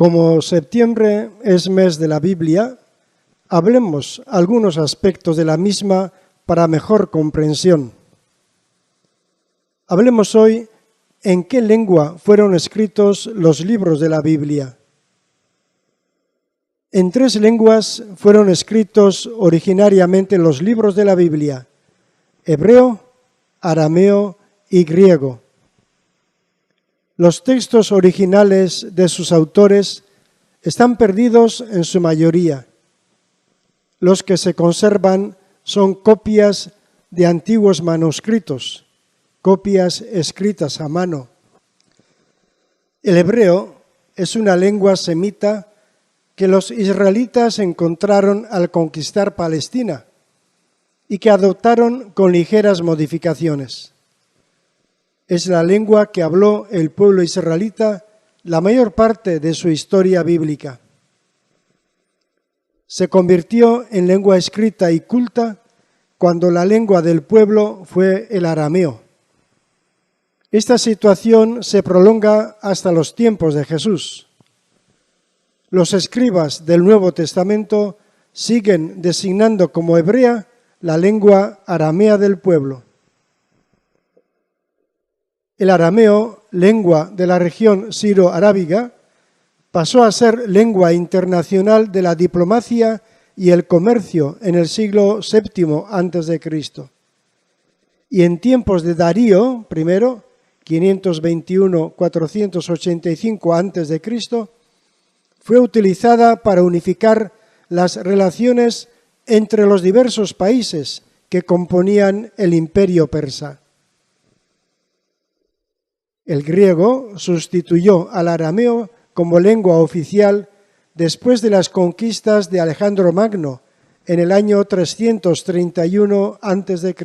Como septiembre es mes de la Biblia, hablemos algunos aspectos de la misma para mejor comprensión. Hablemos hoy en qué lengua fueron escritos los libros de la Biblia. En 3 lenguas fueron escritos originariamente los libros de la Biblia: hebreo, arameo y griego. Los textos originales de sus autores están perdidos en su mayoría. Los que se conservan son copias de antiguos manuscritos, copias escritas a mano. El hebreo es una lengua semita que los israelitas encontraron al conquistar Palestina y que adoptaron con ligeras modificaciones. Es la lengua que habló el pueblo israelita la mayor parte de su historia bíblica. Se convirtió en lengua escrita y culta cuando la lengua del pueblo fue el arameo. Esta situación se prolonga hasta los tiempos de Jesús. Los escribas del Nuevo Testamento siguen designando como hebrea la lengua aramea del pueblo. El arameo, lengua de la región siro-arábiga, pasó a ser lengua internacional de la diplomacia y el comercio en el siglo VII a.C. Y en tiempos de Darío I, 521-485 a.C., fue utilizada para unificar las relaciones entre los diversos países que componían el imperio persa. El griego sustituyó al arameo como lengua oficial después de las conquistas de Alejandro Magno en el año 331 a.C.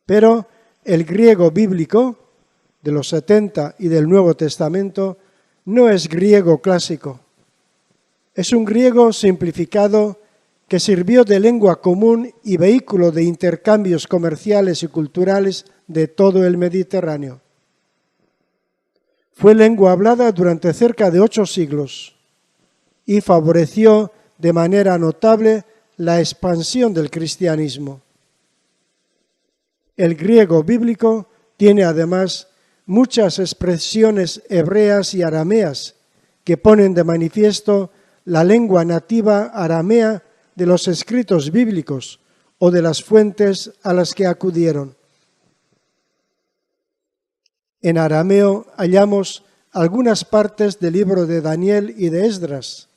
Pero el griego bíblico de los 70 y del Nuevo Testamento no es griego clásico. Es un griego simplificado que sirvió de lengua común y vehículo de intercambios comerciales y culturales de todo el Mediterráneo. Fue lengua hablada durante cerca de 8 siglos y favoreció de manera notable la expansión del cristianismo. El griego bíblico tiene además muchas expresiones hebreas y arameas que ponen de manifiesto la lengua nativa aramea de los escritos bíblicos o de las fuentes a las que acudieron. En arameo hallamos algunas partes del libro de Daniel y de Esdras,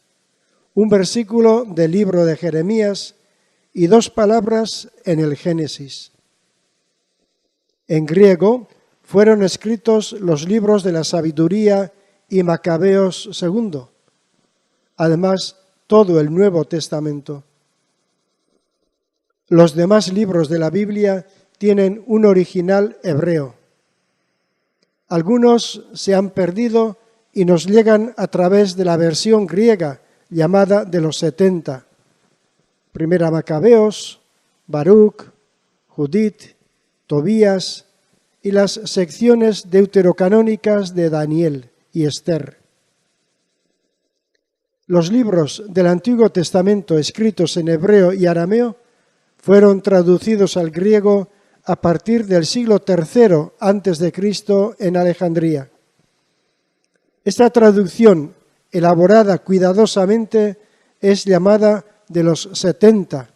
un versículo del libro de Jeremías y 2 palabras en el Génesis. En griego fueron escritos los libros de la sabiduría y Macabeos II, además todo el Nuevo Testamento. Los demás libros de la Biblia tienen un original hebreo. Algunos se han perdido y nos llegan a través de la versión griega llamada de los 70. Primera Macabeos, Baruch, Judith, Tobías y las secciones deuterocanónicas de Daniel y Esther. Los libros del Antiguo Testamento escritos en hebreo y arameo fueron traducidos al griego a partir del siglo III a.C. en Alejandría. Esta traducción, elaborada cuidadosamente, es llamada de los 70,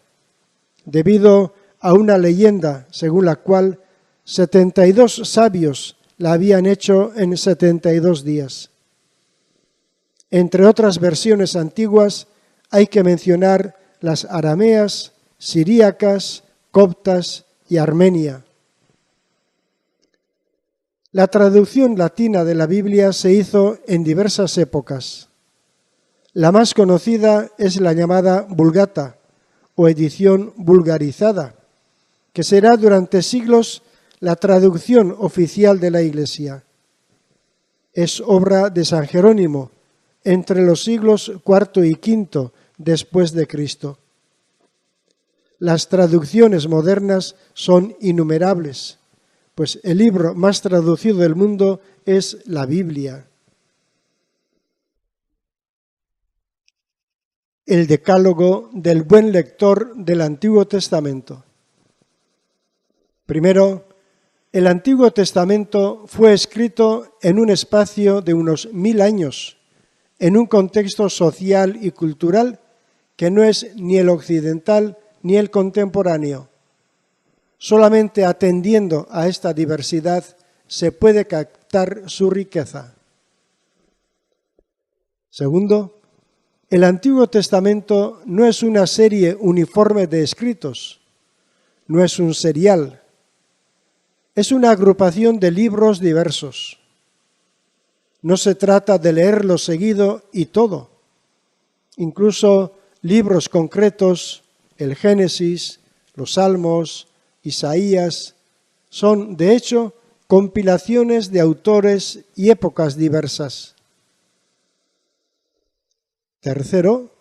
debido a una leyenda según la cual 72 sabios la habían hecho en 72 días. Entre otras versiones antiguas hay que mencionar las arameas, siríacas, coptas y Armenia. La traducción latina de la Biblia se hizo en diversas épocas. La más conocida es la llamada Vulgata o edición vulgarizada, que será durante siglos la traducción oficial de la Iglesia. Es obra de San Jerónimo entre los siglos IV y V después de Cristo. Las traducciones modernas son innumerables, pues el libro más traducido del mundo es la Biblia. el decálogo del buen lector del Antiguo Testamento. Primero, el Antiguo Testamento fue escrito en un espacio de unos 1000 años, en un contexto social y cultural que no es ni el occidental ni el contemporáneo. Solamente atendiendo a esta diversidad se puede captar su riqueza. Segundo, el Antiguo Testamento no es una serie uniforme de escritos, no es un serial, es una agrupación de libros diversos. No se trata de leerlo seguido y todo. Incluso libros concretos, el Génesis, los Salmos, Isaías, son, de hecho, compilaciones de autores y épocas diversas. Tercero,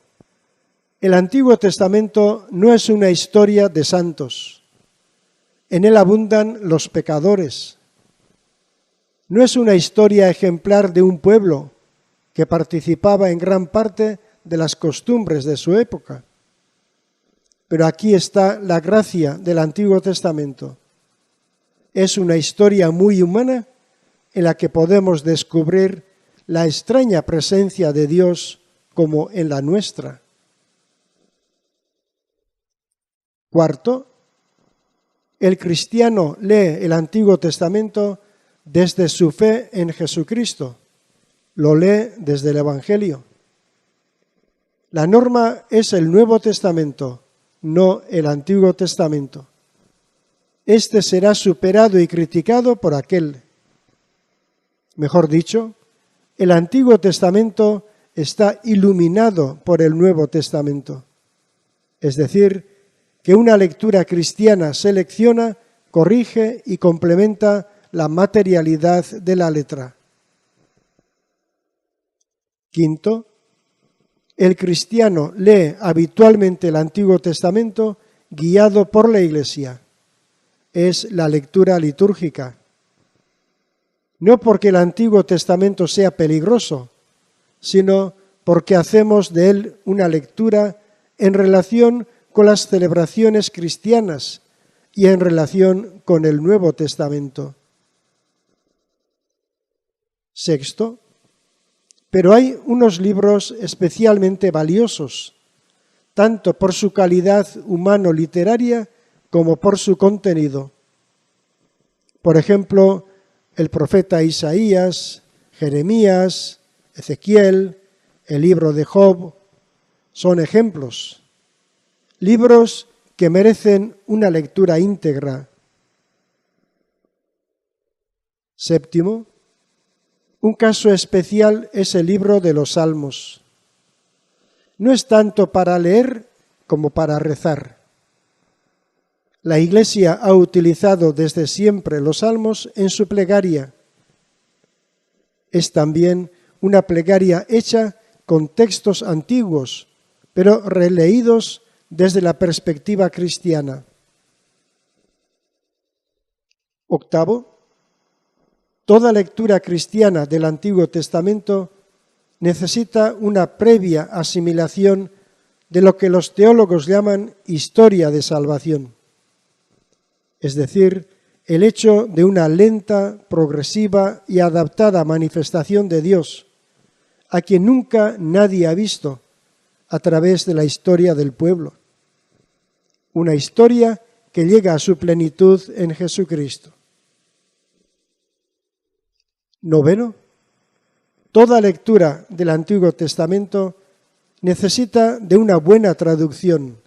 el Antiguo Testamento no es una historia de santos. En él abundan los pecadores. No es una historia ejemplar de un pueblo que participaba en gran parte de las costumbres de su época. Pero aquí está la gracia del Antiguo Testamento. Es una historia muy humana en la que podemos descubrir la extraña presencia de Dios como en la nuestra. Cuarto, el cristiano lee el Antiguo Testamento desde su fe en Jesucristo, lo lee desde el Evangelio. La norma es el Nuevo Testamento, no el Antiguo Testamento. Este será superado y criticado por aquel. Mejor dicho, el Antiguo Testamento está iluminado por el Nuevo Testamento. Es decir, que una lectura cristiana selecciona, corrige y complementa la materialidad de la letra. Quinto, el cristiano lee habitualmente el Antiguo Testamento guiado por la Iglesia. Es la lectura litúrgica. No porque el Antiguo Testamento sea peligroso, sino porque hacemos de él una lectura en relación con las celebraciones cristianas y en relación con el Nuevo Testamento. Sexto, pero hay unos libros especialmente valiosos, tanto por su calidad humano-literaria como por su contenido. Por ejemplo, el profeta Isaías, Jeremías, Ezequiel, el libro de Job, son ejemplos. Libros que merecen una lectura íntegra. Séptimo, un caso especial es el libro de los Salmos. No es tanto para leer como para rezar. La Iglesia ha utilizado desde siempre los Salmos en su plegaria. Es también una plegaria hecha con textos antiguos, pero releídos desde la perspectiva cristiana. Octavo, toda lectura cristiana del Antiguo Testamento necesita una previa asimilación de lo que los teólogos llaman historia de salvación, es decir, el hecho de una lenta, progresiva y adaptada manifestación de Dios, a quien nunca nadie ha visto a través de la historia del pueblo. Una historia que llega a su plenitud en Jesucristo. Noveno, toda lectura del Antiguo Testamento necesita de una buena traducción,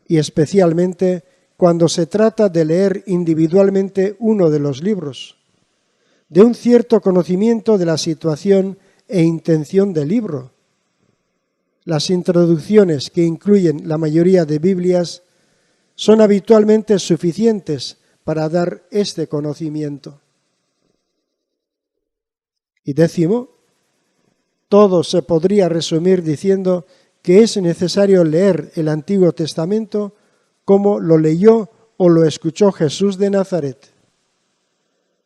y especialmente cuando se trata de leer individualmente uno de los libros, de un cierto conocimiento de la situación e intención del libro. Las introducciones que incluyen la mayoría de Biblias son habitualmente suficientes para dar este conocimiento. Y décimo, todo se podría resumir diciendo que es necesario leer el Antiguo Testamento como lo leyó o lo escuchó Jesús de Nazaret.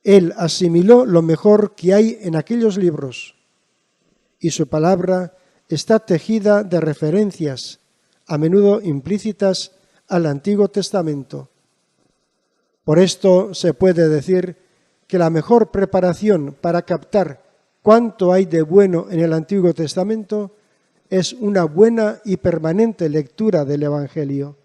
Él asimiló lo mejor que hay en aquellos libros y su palabra está tejida de referencias, a menudo implícitas, al Antiguo Testamento. Por esto se puede decir que la mejor preparación para captar cuánto hay de bueno en el Antiguo Testamento es una buena y permanente lectura del Evangelio.